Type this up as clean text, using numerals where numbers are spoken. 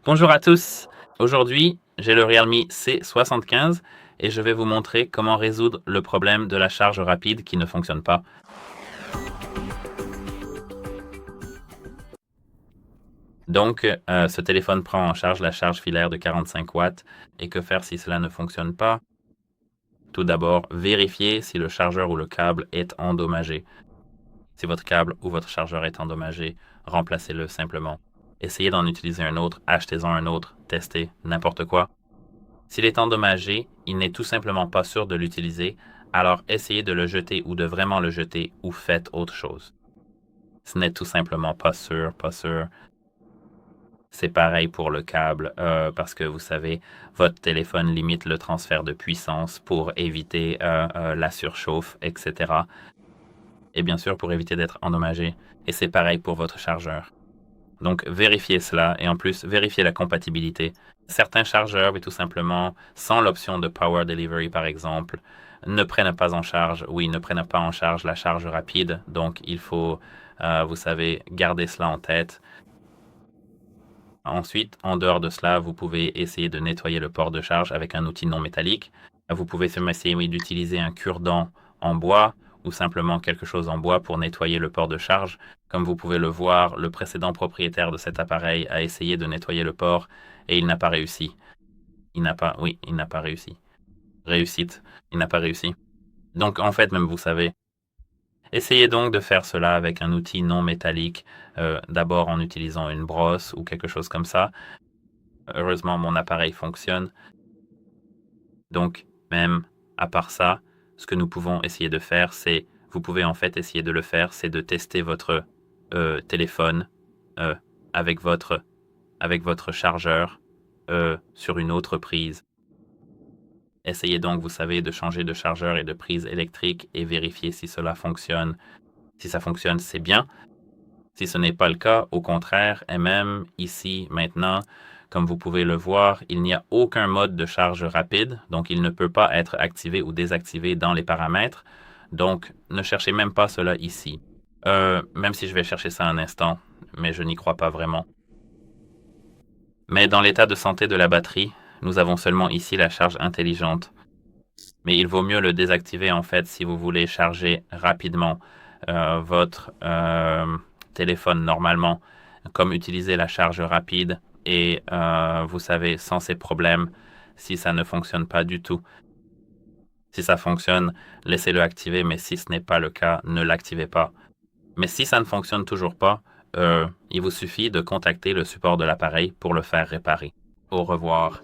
Bonjour à tous. Aujourd'hui, j'ai le Realme C75 et je vais vous montrer comment résoudre le problème de la charge rapide qui ne fonctionne pas. Donc, ce téléphone prend en charge la charge filaire de 45 watts. Et que faire si cela ne fonctionne pas? Tout d'abord, vérifiez si le chargeur ou le câble est endommagé. Si votre câble ou votre chargeur est endommagé, remplacez-le simplement. Essayez d'en utiliser un autre, achetez-en un autre, testez n'importe quoi. S'il est endommagé, il n'est tout simplement pas sûr de l'utiliser, alors essayez de le jeter ou de vraiment le jeter ou faites autre chose. Ce n'est tout simplement pas sûr, pas sûr. C'est pareil pour le câble, parce que vous savez, votre téléphone limite le transfert de puissance pour éviter la surchauffe, etc. Et bien sûr pour éviter d'être endommagé. Et c'est pareil pour votre chargeur. Donc, vérifiez cela et en plus, vérifiez la compatibilité. Certains chargeurs, mais tout simplement, sans l'option de Power Delivery par exemple, ne prennent pas en charge, ne prennent pas en charge la charge rapide. Donc, il faut, vous savez, garder cela en tête. Ensuite, en dehors de cela, vous pouvez essayer de nettoyer le port de charge avec un outil non métallique. Vous pouvez essayer d'utiliser un cure-dent en bois ou simplement quelque chose en bois pour nettoyer le port de charge. Comme vous pouvez le voir, le précédent propriétaire de cet appareil a essayé de nettoyer le port et il n'a pas réussi. Il n'a pas réussi. Réussite, il n'a pas réussi. Donc en fait, même vous savez, essayez donc de faire cela avec un outil non métallique, d'abord en utilisant une brosse ou quelque chose comme ça. Heureusement, mon appareil fonctionne. Donc, même à part ça, ce que nous pouvons essayer de faire, vous pouvez en fait essayer de le faire, c'est de tester votre téléphone euh, avec votre chargeur sur une autre prise. Essayez donc, vous savez, de changer de chargeur et de prise électrique et vérifier si cela fonctionne. Si ça fonctionne, c'est bien. Si ce n'est pas le cas, au contraire, et même ici, maintenant, comme vous pouvez le voir, il n'y a aucun mode de charge rapide, donc il ne peut pas être activé ou désactivé dans les paramètres. Donc, ne cherchez même pas cela ici. Même si je vais chercher ça un instant, mais je n'y crois pas vraiment. Mais dans l'état de santé de la batterie, nous avons seulement ici la charge intelligente. Mais il vaut mieux le désactiver en fait si vous voulez charger rapidement votre téléphone normalement, comme utiliser la charge rapide et vous savez, sans ces problèmes, si ça ne fonctionne pas du tout. Si ça fonctionne, laissez-le activer, mais si ce n'est pas le cas, ne l'activez pas. Mais si ça ne fonctionne toujours pas, il vous suffit de contacter le support de l'appareil pour le faire réparer. Au revoir.